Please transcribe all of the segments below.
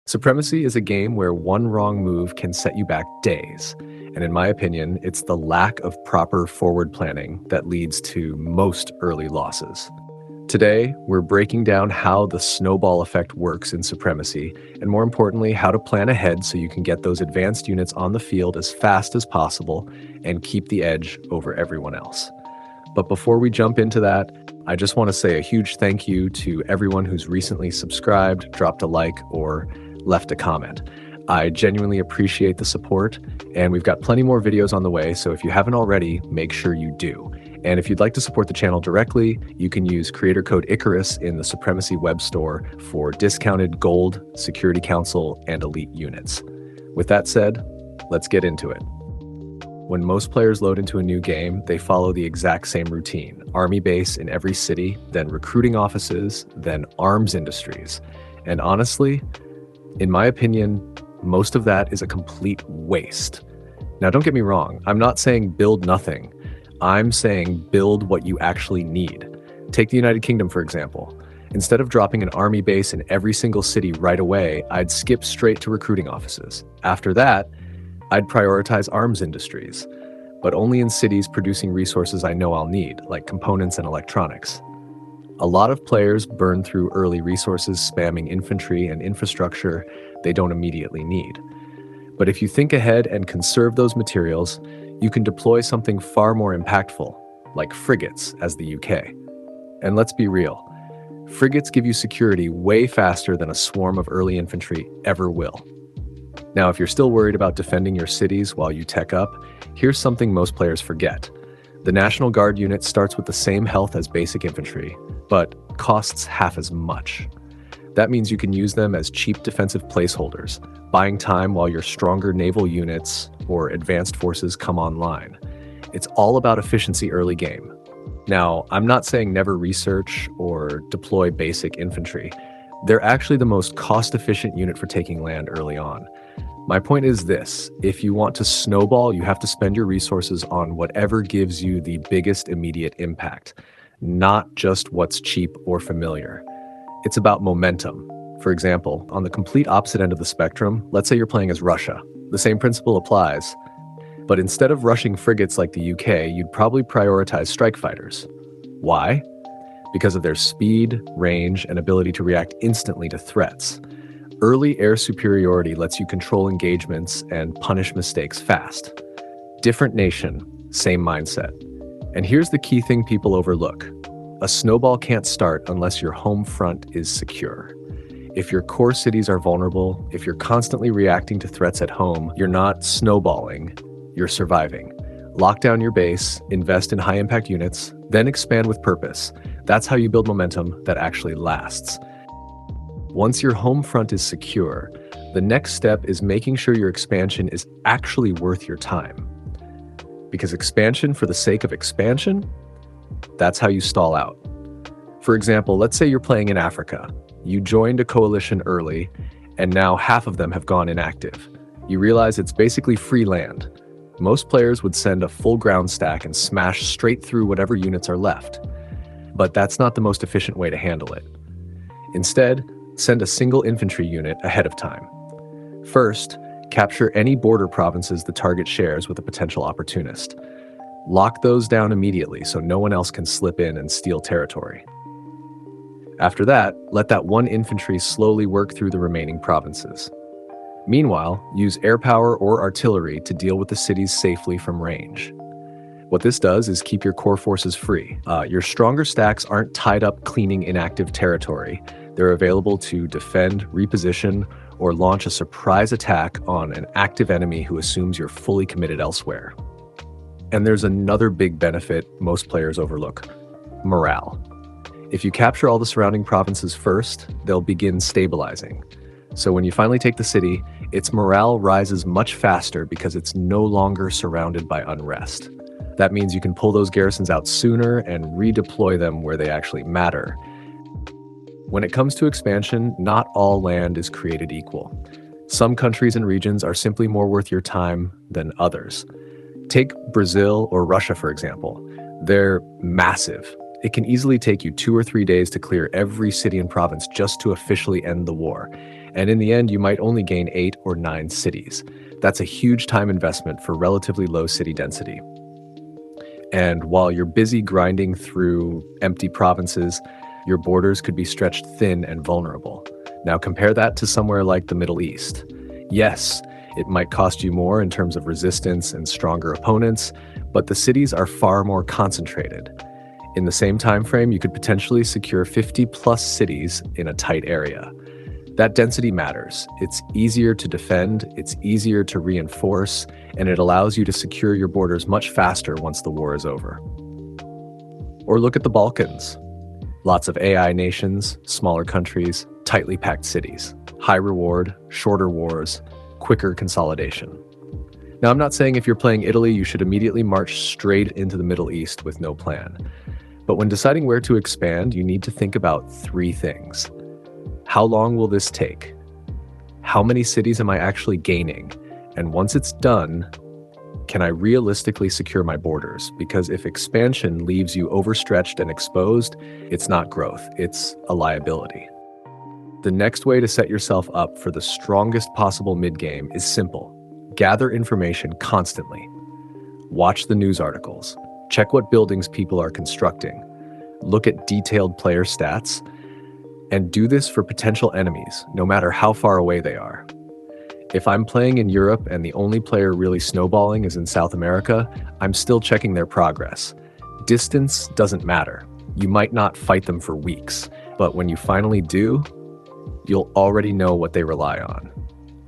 Supremacy is a game where one wrong move can set you back days. And in my opinion, it's the lack of proper forward planning that leads to most early losses. Today, we're breaking down how the snowball effect works in Supremacy, and more importantly, how to plan ahead so you can get those advanced units on the field as fast as possible and keep the edge over everyone else. But before we jump into that, I just want to say a huge thank you to everyone who's recently subscribed, dropped a like, or left a comment. I genuinely appreciate the support, and we've got plenty more videos on the way, so if you haven't already, make sure you do. And if you'd like to support the channel directly, you can use creator code Icarus in the Supremacy web store for discounted gold, security council, and elite units. With that said, let's get into it. When most players load into a new game, they follow the exact same routine. Army base in every city, then recruiting offices, then arms industries. And honestly, in my opinion, most of that is a complete waste. Now, don't get me wrong. I'm not saying build nothing. I'm saying build what you actually need. Take the United Kingdom, for example. Instead of dropping an army base in every single city right away, I'd skip straight to recruiting offices. After that, I'd prioritize arms industries, but only in cities producing resources I know I'll need, like components and electronics. A lot of players burn through early resources spamming infantry and infrastructure they don't immediately need. But if you think ahead and conserve those materials, you can deploy something far more impactful, like frigates as the UK. And let's be real, frigates give you security way faster than a swarm of early infantry ever will. Now, if you're still worried about defending your cities while you tech up, here's something most players forget. The National Guard unit starts with the same health as basic infantry, but costs half as much. That means you can use them as cheap defensive placeholders, buying time while your stronger naval units or advanced forces come online. It's all about efficiency early game. Now, I'm not saying never research or deploy basic infantry. They're actually the most cost-efficient unit for taking land early on. My point is this: if you want to snowball, you have to spend your resources on whatever gives you the biggest immediate impact, not just what's cheap or familiar. It's about momentum. For example, on the complete opposite end of the spectrum, let's say you're playing as Russia. The same principle applies, but instead of rushing frigates like the UK, you'd probably prioritize strike fighters. Why? Because of their speed, range, and ability to react instantly to threats. Early air superiority lets you control engagements and punish mistakes fast. Different nation, same mindset. And here's the key thing people overlook. A snowball can't start unless your home front is secure. If your core cities are vulnerable, if you're constantly reacting to threats at home, you're not snowballing, you're surviving. Lock down your base, invest in high-impact units, then expand with purpose. That's how you build momentum that actually lasts. Once your home front is secure, the next step is making sure your expansion is actually worth your time. Because expansion for the sake of expansion, that's how you stall out. For example, let's say you're playing in Africa. You joined a coalition early, and now half of them have gone inactive. You realize it's basically free land. Most players would send a full ground stack and smash straight through whatever units are left. But that's not the most efficient way to handle it. Instead, send a single infantry unit ahead of time. First, capture any border provinces the target shares with a potential opportunist. Lock those down immediately so no one else can slip in and steal territory. After that, let that one infantry slowly work through the remaining provinces. Meanwhile, use air power or artillery to deal with the cities safely from range. What this does is keep your core forces free. Your stronger stacks aren't tied up cleaning inactive territory. They're available to defend, reposition, or launch a surprise attack on an active enemy who assumes you're fully committed elsewhere. And there's another big benefit most players overlook: morale. If you capture all the surrounding provinces first, they'll begin stabilizing. So when you finally take the city, its morale rises much faster because it's no longer surrounded by unrest. That means you can pull those garrisons out sooner and redeploy them where they actually matter. When it comes to expansion, not all land is created equal. Some countries and regions are simply more worth your time than others. Take Brazil or Russia, for example. They're massive, It can easily take you 2 or 3 days to clear every city and province just to officially end the war. And in the end, you might only gain 8 or 9 cities. That's a huge time investment for relatively low city density. And while you're busy grinding through empty provinces, your borders could be stretched thin and vulnerable. Now compare that to somewhere like the Middle East. Yes, it might cost you more in terms of resistance and stronger opponents, but the cities are far more concentrated. In the same time frame, you could potentially secure 50+ cities in a tight area. That density matters. It's easier to defend, it's easier to reinforce, and it allows you to secure your borders much faster once the war is over. Or look at the Balkans. Lots of AI nations, smaller countries, tightly packed cities. High reward, shorter wars, quicker consolidation. Now, I'm not saying if you're playing Italy, you should immediately march straight into the Middle East with no plan. But when deciding where to expand, you need to think about 3 things. How long will this take? How many cities am I actually gaining? And once it's done, can I realistically secure my borders? Because if expansion leaves you overstretched and exposed, it's not growth, it's a liability. The next way to set yourself up for the strongest possible mid-game is simple. Gather information constantly. Watch the news articles. Check what buildings people are constructing. Look at detailed player stats. And do this for potential enemies, no matter how far away they are. If I'm playing in Europe and the only player really snowballing is in South America, I'm still checking their progress. Distance doesn't matter. You might not fight them for weeks, but when you finally do, you'll already know what they rely on.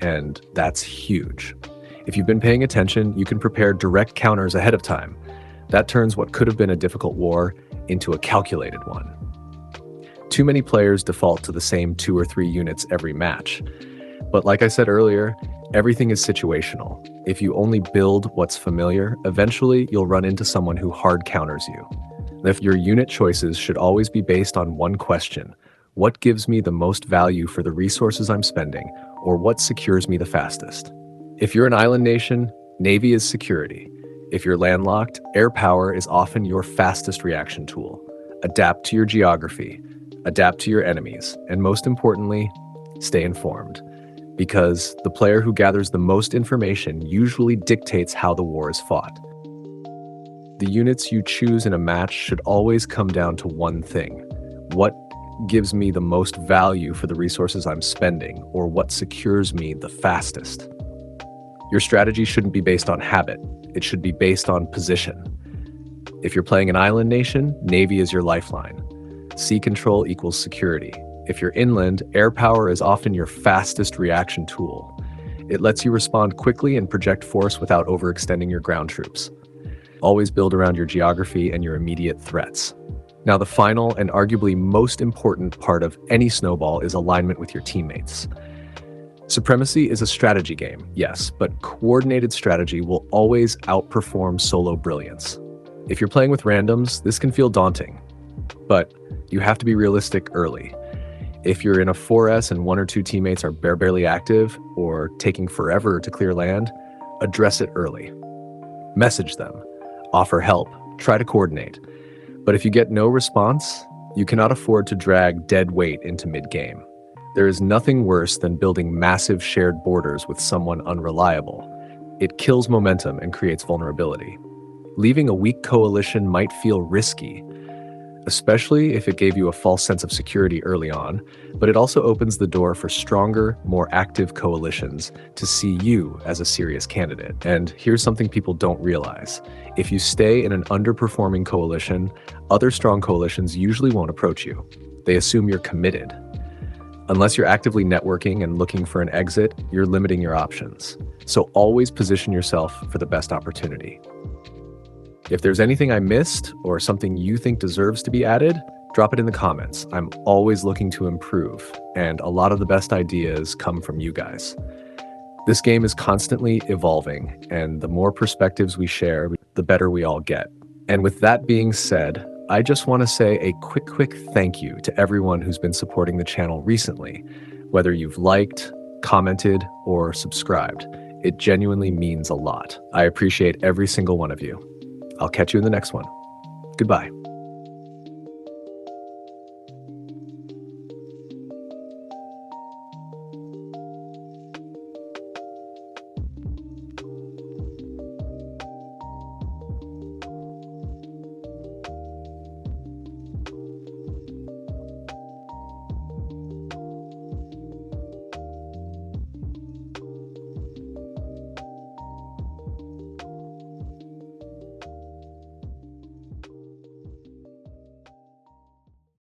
And that's huge. If you've been paying attention, you can prepare direct counters ahead of time. That turns what could have been a difficult war into a calculated one. Too many players default to the same 2 or 3 units every match. But like I said earlier, everything is situational. If you only build what's familiar, eventually you'll run into someone who hard counters you. If your unit choices should always be based on one question: what gives me the most value for the resources I'm spending, or what secures me the fastest? If you're an island nation, Navy is security. If you're landlocked, air power is often your fastest reaction tool. Adapt to your geography. Adapt to your enemies, and most importantly, stay informed. Because the player who gathers the most information usually dictates how the war is fought. The units you choose in a match should always come down to one thing: what gives me the most value for the resources I'm spending, or what secures me the fastest. Your strategy shouldn't be based on habit, it should be based on position. If you're playing an island nation, Navy is your lifeline. Sea control equals security. If you're inland, air power is often your fastest reaction tool. It lets you respond quickly and project force without overextending your ground troops. Always build around your geography and your immediate threats. Now, the final and arguably most important part of any snowball is alignment with your teammates. Supremacy is a strategy game, yes, but coordinated strategy will always outperform solo brilliance. If you're playing with randoms, this can feel daunting, but you have to be realistic early. If you're in a 4S and 1 or 2 teammates are barely active or taking forever to clear land, address it early. Message them, offer help, try to coordinate. But if you get no response, you cannot afford to drag dead weight into mid-game. There is nothing worse than building massive shared borders with someone unreliable. It kills momentum and creates vulnerability. Leaving a weak coalition might feel risky, especially if it gave you a false sense of security early on, but it also opens the door for stronger, more active coalitions to see you as a serious candidate. And here's something people don't realize. If you stay in an underperforming coalition, other strong coalitions usually won't approach you. They assume you're committed. Unless you're actively networking and looking for an exit, you're limiting your options. So always position yourself for the best opportunity. If there's anything I missed or something you think deserves to be added, drop it in the comments. I'm always looking to improve, and a lot of the best ideas come from you guys. This game is constantly evolving, and the more perspectives we share, the better we all get. And with that being said, I just want to say a quick thank you to everyone who's been supporting the channel recently, whether you've liked, commented, or subscribed. It genuinely means a lot. I appreciate every single one of you. I'll catch you in the next one. Goodbye.